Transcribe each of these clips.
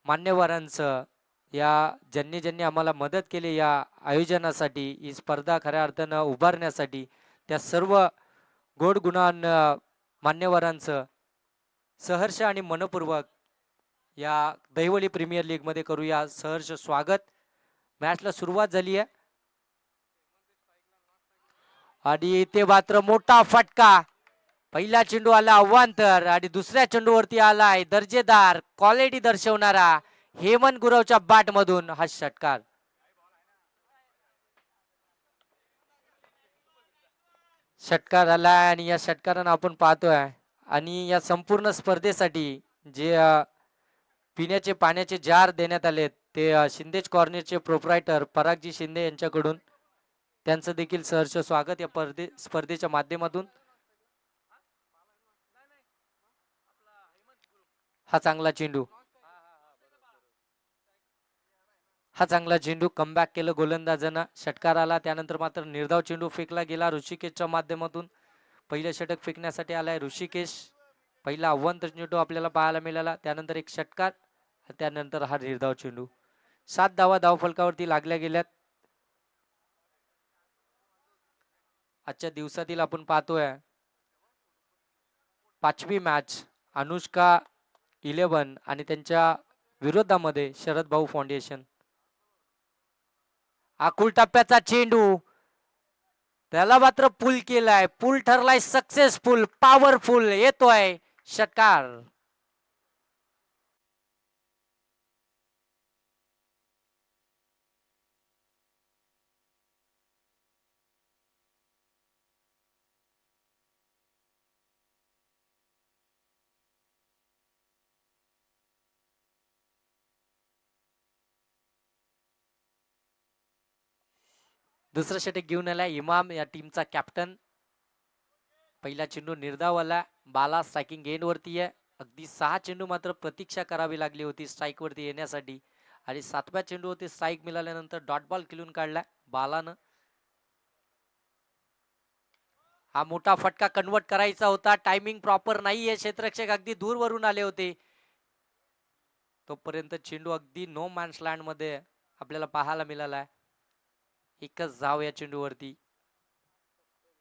मान्यवरांचं, या ज्यांनी ज्यांनी आम्हाला मदत केली या आयोजनासाठी, ही स्पर्धा खऱ्या अर्थानं उभारण्यासाठी, त्या सर्व गोड गुणान मान्यवरांचं सहर्ष आणि मनपूर्वक या दहिवली प्रीमियर लीग मध्ये करूया सहर्ष स्वागत. मॅचला सुरुवात झाली आहे आणि इथे मात्र मोठा फटका. पहिला चेंडू आला अवांतर आणि दुसऱ्या चेंडूवरती आलाय दर्जेदार क्वालिटी दर्शवणारा हेमंत गुरवच्या बॅट मधून हा षटकार. षटकार आलाय आणि या षटकारानं आपण पाहतोय आणि या संपूर्ण स्पर्धेसाठी जे पिण्याचे पाण्याचे जार देण्यात आले ते शिंदेच कॉर्नरचे प्रोप्रायटर परागजी शिंदे यांच्याकडून, त्यांचं देखील सहर्ष स्वागत या स्पर्धेच्या माध्यमातून. हा चांगला चेंडू, हा चांगला चेंडू कमबॅक केलं गोलंदाजांना. षटकार आला त्यानंतर मात्र निर्धाव चेंडू फेकला गेला ऋषिकेशच्या माध्यमातून. पहिलं षटक फेकण्यासाठी आलाय ऋषिकेश. पहिला अव्वंतर चेंडू आपल्याला पाहायला मिळाला, त्यानंतर एक षटकार, त्यानंतर हा निर्धाव चेंडू. 7 धावा धावफलकावरती लागल्या गेल्यात. आजच्या दिवसातील आपण पाहतोय 5वी मॅच अनुष्का 11 आणि त्यांच्या विरोधामध्ये शरद भाऊ फाउंडेशन. आकुल टप्प्याचा चेंडू, त्याला मात्र पुल केलाय, पुल ठरलाय सक्सेसफुल, पॉवरफुल, येतोय षटकार. दुसरं षटक घेऊन आलाय इमाम, या टीमचा कॅप्टन. पहिला चेंडू निर्धावला, बाला स्ट्रायकिंग एंड वरती आहे. अगदी 6 चेंडू मात्र प्रतीक्षा करावी लागली होती स्ट्राईक वरती येण्यासाठी आणि 7व्या चेंडूवरती स्ट्राईक मिळाल्यानंतर डॉट बॉल खेळून काढला बालानं. हा मोठा फटका कन्वर्ट करायचा होता, टायमिंग प्रॉपर नाहीये, क्षेत्ररक्षक अगदी दूरवरून आले होते. तोपर्यंत चेंडू अगदी नो मॅन्स लँड मध्ये आपल्याला पाहायला मिळाला. एकच धाव या चेंडूवरती.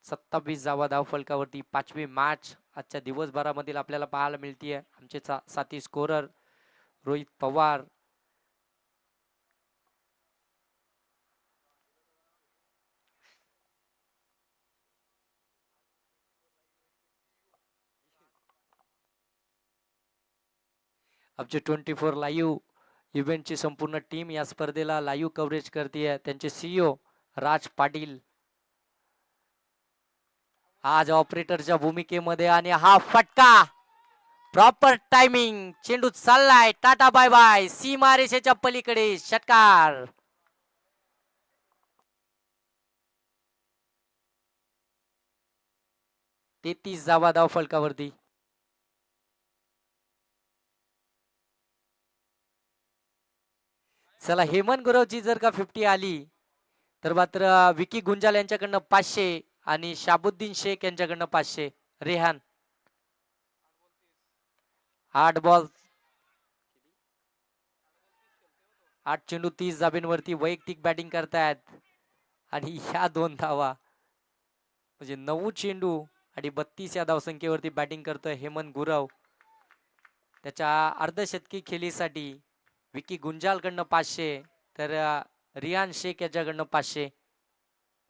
27 धावा धावफलकावरती 5वी मॅच आजच्या दिवसभरामधील आपल्याला पाहायला मिळतीये. आमचे साथी स्कोरर रोहित पवार, आमचे 24 लाईव्ह इव्हेंटची संपूर्ण टीम या स्पर्धेला लाईव्ह कव्हरेज करते. त्यांचे सीईओ राज पाटील आज ऑपरेटरच्या भूमिकेमध्ये. आणि हा फटका प्रॉपर टायमिंग, चेंडू चाललाय टाटा बाय बाय सीमारेषेच्या पलीकडे, षटकार. तेहतीस धावा धाव फलकावरती. चला हेमंत गुरवची जर का 50 आली तर मात्र विकी गुंजाल यांच्याकडनं 500 आणि शाबुद्दीन शेख यांच्याकडनं 500. रेहान 8 बॉल 8 चेंडू 30 धाब्यांवरती वैयक्तिक बॅटिंग करतायत आणि ह्या 2 धावा म्हणजे 9 चेंडू आणि 32 या धावसंख्येवरती बॅटिंग करतोय हेमंत गुरव. त्याच्या अर्धशतकी खेळीसाठी विकी गुंजालकडनं 500 तर रियान शेख याच्याकडनं 500.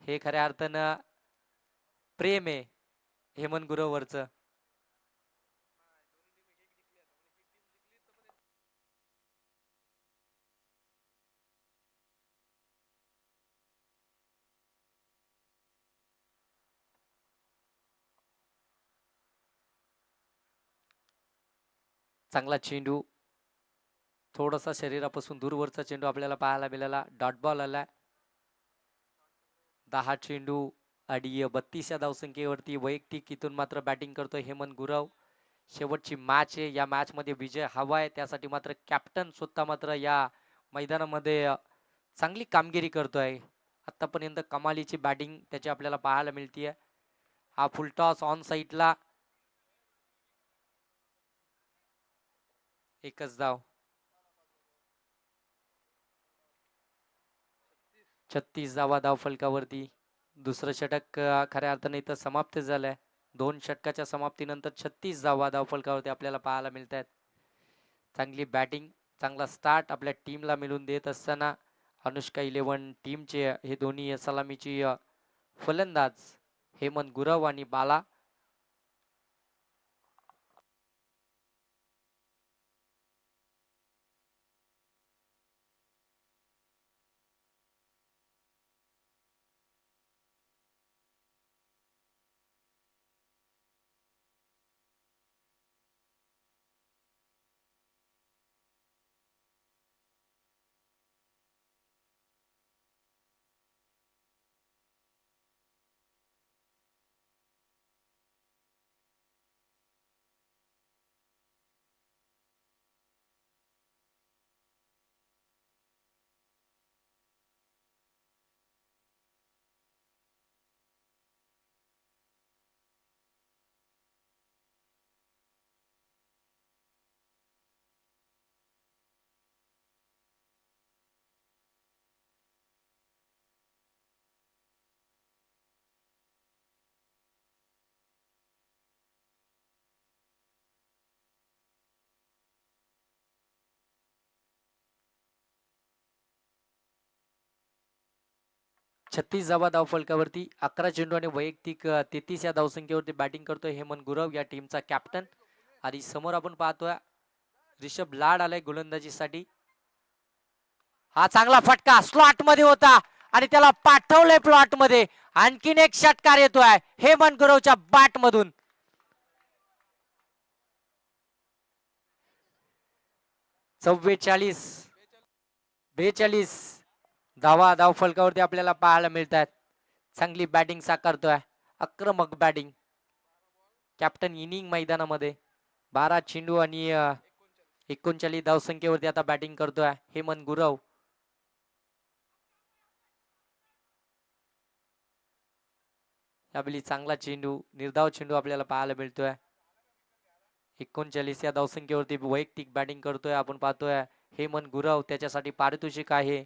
हे खऱ्या अर्थानं प्रेम आहे हेमंत गुरववरचं. चांगला चेंडू, थोडासा शरीरापासून दूरवरचा चेंडू आपल्याला पाहायला मिळाला. डॉट बॉल आला. 10 चेंडू आणि 32 या धावसंख्येवरती वैयक्तिक इथून मात्र बॅटिंग करतोय हेमंत गुरव. शेवटची मॅच आहे, या मॅच मध्ये विजय हवा आहे, त्यासाठी मात्र कॅप्टन स्वतः मात्र या मैदानामध्ये चांगली कामगिरी करतोय. आतापर्यंत कमालीची बॅटिंग त्याची आपल्याला पाहायला मिळतीये. हा फुलटॉस ऑन साईडला, एकच धाव. 36 धावा धावफलकावरती. दुसरं षटक खऱ्या अर्थाने इथं समाप्त झालंय. 2 षटकाच्या समाप्तीनंतर 36 धावा धावफलकावरती आपल्याला पाहायला मिळत आहेत. चांगली बॅटिंग, चांगला स्टार्ट आपल्या टीमला मिळून देत असताना अनुष्का 11 टीमचे हे दोन्ही सलामीची फलंदाज हेमंत गुरव आणि बाला. छत्तीस धावा धावफलकावरती 11 चेंडू आणि वैयक्तिक 33 या धावसंख्येवरती बॅटिंग करतोय हेमंत गुरव या टीमचा कॅप्टन. आणि समोर आपण पाहतोय रिषभ लाड आलाय गोलंदाजीसाठी. हा चांगला फटका स्लॉट मध्ये होता आणि त्याला पाठवलंय प्लॉट मध्ये. आणखीन एक षटकार येतोय हेमंत गुरवच्या बॅट मधून. 42 धावा धावफलकावरती आपल्याला पाहायला मिळतात. चांगली बॅटिंग साकारतोय, आक्रमक बॅटिंग कॅप्टन इनिंग मैदानामध्ये. 12 चेंडू आणि 39 धावसंख्येवरती आता बॅटिंग करतोय हेमंत गुरव. यावेळी चांगला चेंडू, निर्धाव चेंडू आपल्याला पाहायला मिळतोय. 39 या धावसंख्येवरती वैयक्तिक बॅटिंग करतोय आपण पाहतोय हेमंत गुरव. त्याच्यासाठी पारितोषिक आहे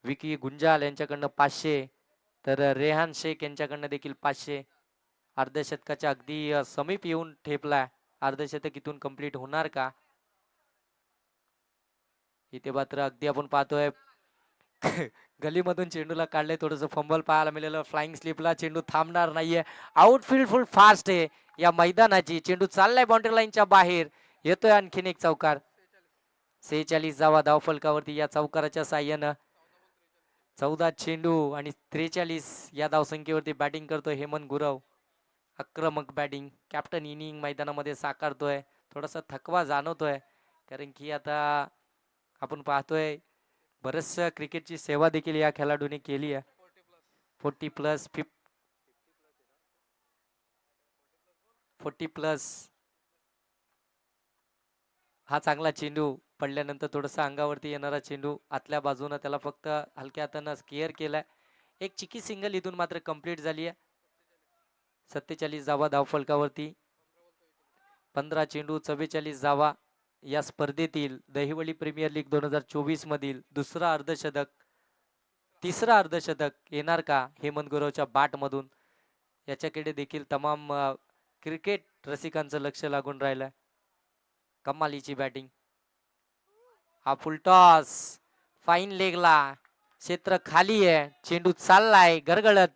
विकी गुंजाल यांच्याकडनं 500, तर रेहान शेख यांच्याकडनं देखील 500. अर्धशतकाच्या अगदी समीप येऊन ठेपलाय. अर्धशतक इथून कंप्लीट होणार का? इथे मात्र अगदी आपण पाहतोय गलीमधून चेंडूला काढले, थोडंसं फंबल पाहायला मिळालं. फ्लाइंग स्लिपला चेंडू थांबणार नाहीये. आउटफील्ड फुल फास्ट आहे या मैदानाची. चेंडू चाललाय बाउंड्री लाईनच्या बाहेर. येतोय आणखीन एक चौकार. 46 धावा धावफलकावरती या चौकाराच्या साह्यानं. 14 चेंडू आणि 43 या धावसंख्येवरती बॅटिंग करतोय हेमंत गुरव. आक्रमक बॅटिंग कॅप्टन इनिंग मैदानामध्ये साकारतोय. थोडासा थकवा जाणवतोय कारण की आता आपण पाहतोय बरंच क्रिकेटची सेवा देखील या खेळाडूने केली आहे. 40 प्लस. हा चांगला चेंडू पडल्यानंतर थोडासा अंगावरती येणारा चेंडू आतल्या बाजूनं त्याला फक्त हलक्या हातानं स्केअर केलाय. एक चिकी सिंगल इथून मात्र कंप्लीट झाली आहे. 47 धावा धावफलकावरती. 15 चेंडू 44 धावा. या स्पर्धेतील दहिवली प्रीमियर लीग 2024 मधील तिसरं अर्धशतक येणार का हेमंत गुरवच्या बॅट मधून? याच्याकडे देखील तमाम क्रिकेट रसिकांचं लक्ष लागून राहिलंय. कमालीची बॅटिंग. हा फुलटॉस फाईन लेगला, क्षेत्र खाली आहे, चेंडू चाललाय गरगळत.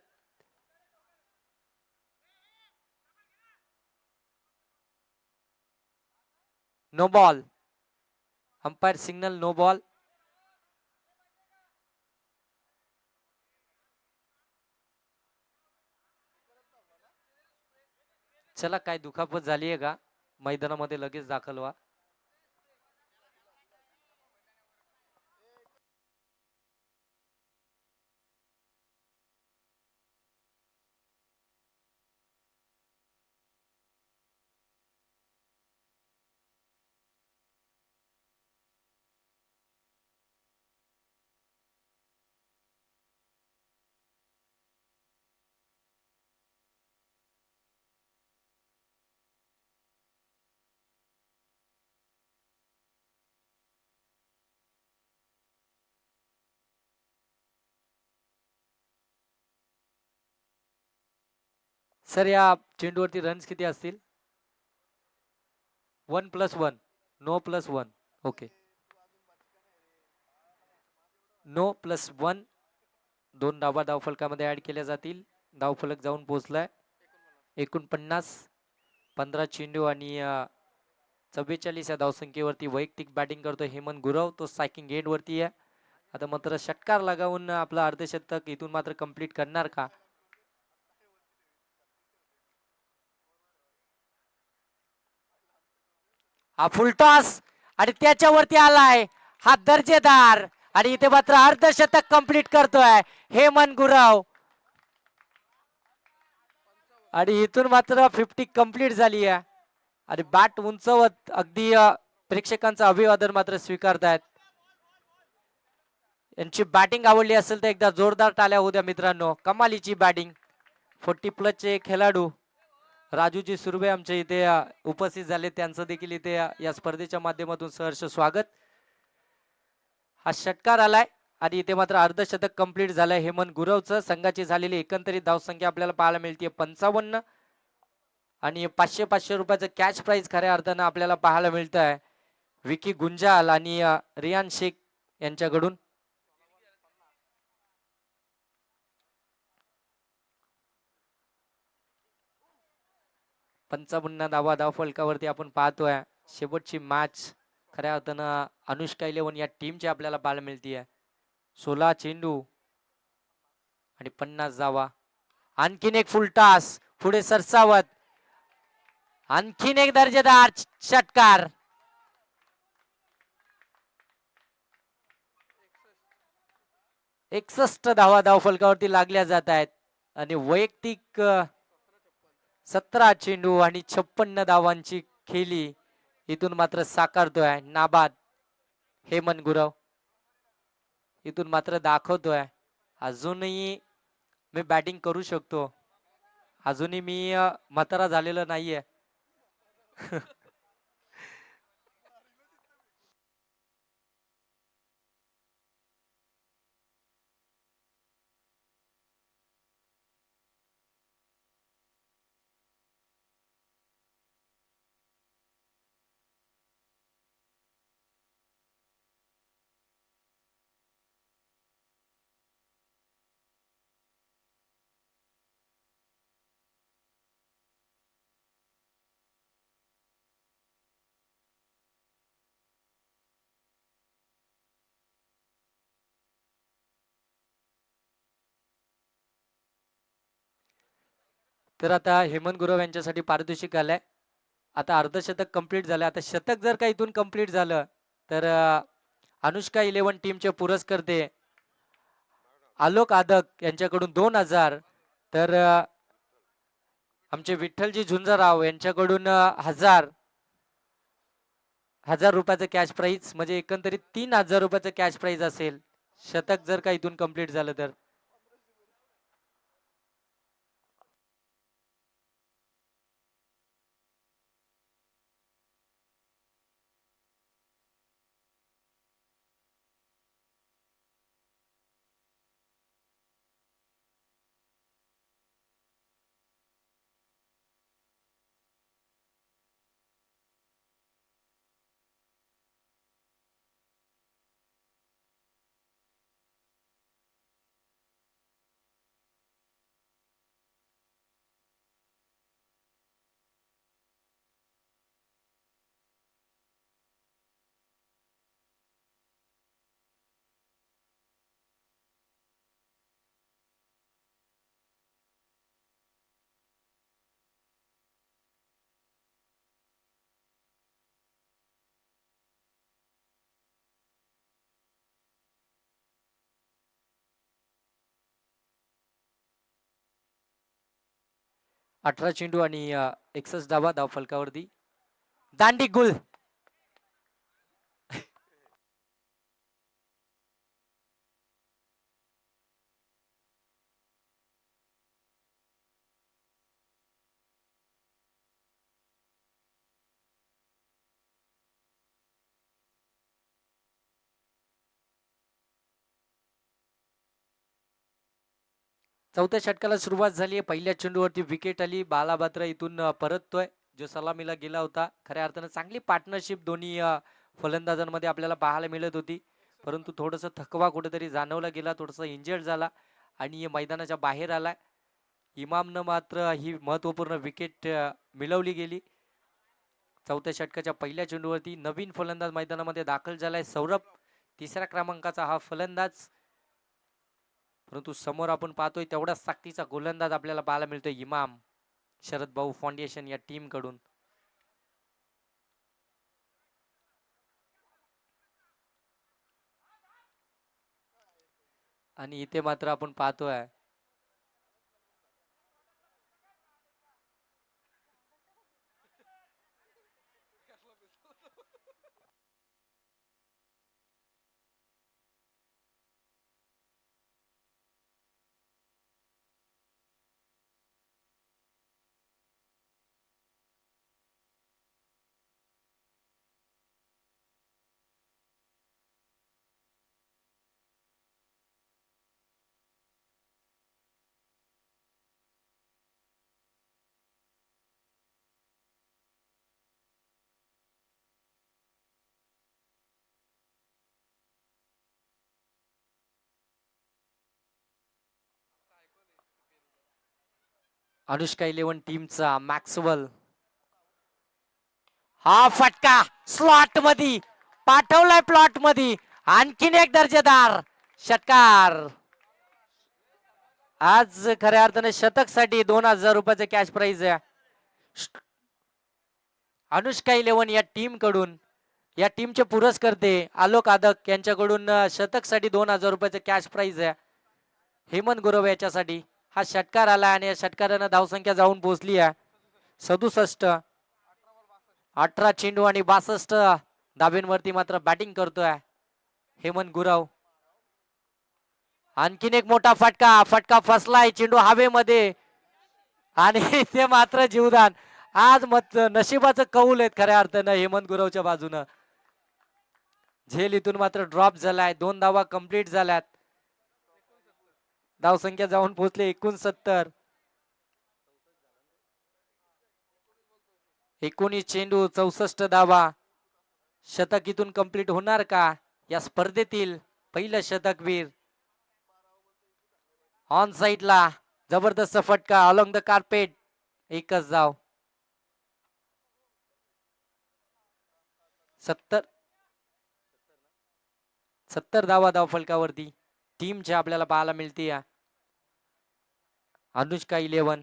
No ball. Umpire signal no ball. चला, काय दुखापत झाली आहे का? मैदानामध्ये लगेच दाखल व्हा. सर या चेंडूवरती रन्स किती असतील? 1+1, नो +1. Okay, no +1. 2 धावा धावफलकामध्ये ऍड केल्या जातील. धावफलक जाऊन पोहोचलाय 49. 15 चेंडू आणि 44 या धावसंख्येवरती वैयक्तिक बॅटिंग करतो हेमंत गुरव. तो स्ट्रायकिंग एंड वरती आहे. आता मात्र षटकार लगावून आपलं अर्धशतक इथून मात्र कंप्लीट करणार का? हा फुलटॉस आणि त्याच्यावरती आलाय हा दर्जेदार आणि इथे मात्र अर्धशतक कंप्लीट करतोय हेमंत गुरव आणि इथून मात्र 50 कंप्लीट झाली आहे आणि बॅट उंचवत अगदी प्रेक्षकांचं अभिवादन मात्र स्वीकारतायत. यांची बॅटिंग आवडली असेल तर एकदा जोरदार टाळ्या होऊ द्या मित्रांनो. कमालीची बॅटिंग. 40+ खेळाडू राजूजी सुर्वे आमच्या इथे उपस्थित झाले. त्यांचं देखील इथे या स्पर्धेच्या माध्यमातून सहर्ष स्वागत. हा षटकार आलाय आणि इथे मात्र अर्धशतक कंप्लीट झालंय हेमंत गुरवचं. संघाची झालेली एकंदरीत धावसंख्या आपल्याला पाहायला मिळते 55 आणि 500 रुपयाचं कॅश प्राइज खऱ्या अर्थानं आपल्याला पाहायला मिळत आहे विकी गुंजाल आणि रियान शेख यांच्याकडून. धावा धाव फलकावरती आपण पाहतोय. शेवटची मॅच खऱ्या अर्थानं अनुष्का 11 या टीमची आपल्याला पाहायला मिळते. 16 चेंडू आणि 50 धावा. आणखीन एक फुलटास पुढे सरसावत. आणखीन एक दर्जेदार षटकार. 61 धावा धाव फलकावरती लागल्या जात आहेत आणि वैयक्तिक 17 चेंडू आणि 56 धावांची खेळी इथून मात्र साकारतोय नाबाद हेमंत गुरव. इथून मात्र दाखवतोय अजूनही मी बॅटिंग करू शकतो. अजूनही मी म्हातारा झालेलं नाहीये. तर आता हेमंत गुरव यांच्यासाठी पारितोषिक आलंय. आता अर्धशतक कंप्लीट झालं. आता शतक जर का इथून कंप्लीट झालं तर अनुष्का 11 टीमचे पुरस्कर्ते आलोक आदक यांच्याकडून 2000 तर आमचे विठ्ठलजी झुंजाराव यांच्याकडून 1000 रुपयाचं कॅश प्राइज म्हणजे एकंदरीत 3000 रुपयाचं कॅश प्राइज असेल शतक जर का इथून कंप्लीट झालं तर. अठरा चेंडू आणि 61 धावा धाव फलकावरती. दांडी गुल. चौथ्या षटकाला सुरुवात झाली आहे. पहिल्या चेंडूवरती विकेट आली. बालाबात्रा इथून परततोय जो सलामीला गेला होता. खऱ्या अर्थानं चांगली पार्टनरशिप दोन्ही फलंदाजांमध्ये आपल्याला पाहायला मिळत होती. परंतु थोडंसं थकवा कुठेतरी जाणवला गेला, थोडंसं इंजर्ड झाला आणि मैदानाच्या बाहेर आलाय. इमामनं मात्र ही महत्त्वपूर्ण विकेट मिळवली गेली. चौथ्या षटकाच्या पहिल्या चेंडूवरती नवीन फलंदाज मैदानामध्ये दाखल झालाय सौरभ, तिसऱ्या क्रमांकाचा हा फलंदाज. परंतु समोर आपण पाहतोय तेवढाच ताकदीचा गोलंदाज आपल्याला पाहायला मिळतोय इमाम, शरद भाऊ फाउंडेशन या टीम कडून. आणि इथे मात्र आपण पाहतोय अनुष्का 11 टीमचा मॅक्सवेल. हा फटका स्लॉट मध्ये पाठवलाय, प्लॉट मध्ये आणखीन एक दर्जेदार षटकार. आज खऱ्या अर्थाने शतक साठी 2000 रुपयाचे कॅश प्राइज आहे अनुष्का 11 या टीम कडून. या टीमचे पुरस्कर्ते आलोक आदक यांच्याकडून शतक साठी 2000 रुपयाचे कॅश प्राइज आहे. हेमंत गुरव याच्यासाठी हा षटकार आला आणि या षटकारानं धावसंख्या जाऊन पोहोचली आहे 67. 18 चेंडू आणि 62 धाब्यांवरती मात्र बॅटिंग करतोय हेमंत गुरव. आणखीन एक मोठा फटका, फटका फसलाय, चेंडू हवेमध्ये आणि ते मात्र जीवदान. आज मत नशिबाचं कौल आहेत खऱ्या अर्थानं हेमंत गुरवच्या बाजूनं. झेल इथून मात्र ड्रॉप झालाय. 2 धावा कंप्लीट झाल्यात. धावसंख्या जाऊन पोहोचले 69. 19 चेंडू 64 धावा. शतक इथून कंप्लीट होणार का या स्पर्धेतील पहिलं शतकवीर. ऑन साइडला जबरदस्त फटका अलॉंग द कार्पेट, एकच धाव. 70 धावा धाव फलकावरती टीमच्या आपल्याला पाहायला मिळते. अनुष्का 11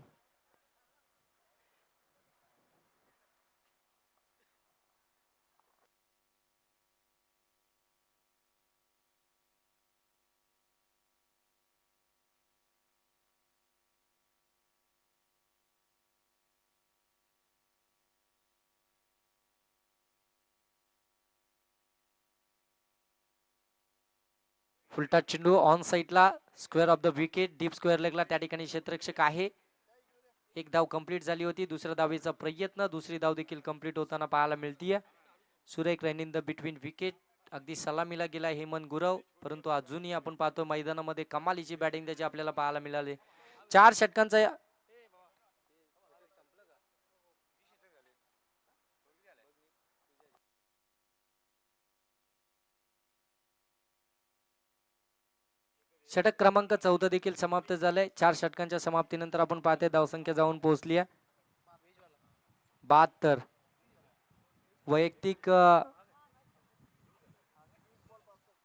फुलटा चेंडू ऑन साइडला square off the wicket, deep square लेगला त्या ठिकाणी क्षेत्ररक्षक आहे. एक धाव कंप्लीट झाली होती. दुसऱ्या धावेचा प्रयत्न, दुसरी धाव देखील कंप्लीट होताना पाहायला मिळतीये. सुरेख run in the between wicket. अगदी सलामीला गेला हेमंत गुरव, परंतु अजूनही आपण पाहतो मैदानामध्ये कमालीची बॅटिंग त्याची आपल्याला पाहायला मिळाली. 4 षटकांचा षटक क्रमांक 14 देखील समाप्त झालाय. 4 षटकांच्या समाप्तीनंतर आपण पाहते धावसंख्या जाऊन पोहोचली आहे 72. वैयक्तिक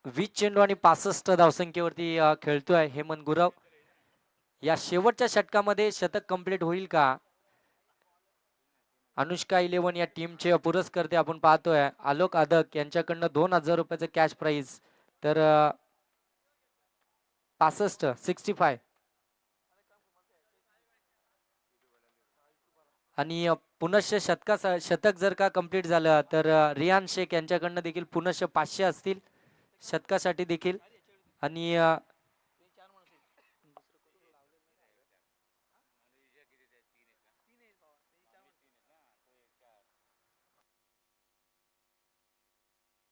20 चेंडू आणि 65 धावसंख्येवरती खेळतोय हेमंत गुरव. या शेवटच्या षटकामध्ये शतक कंप्लीट होईल का. अनुष्का 11 या टीमचे पुरस्कर्ते आपण पाहतोय आलोक आदक यांच्याकडनं 2000 रुपयाचं कॅश प्राइज. तर 65 आणि पुनश्च शतक जर का कंप्लीट झालं तर रियान शेख यांच्याकडनं देखील पुनश्च 500 असतील शतकासाठी देखील. आणि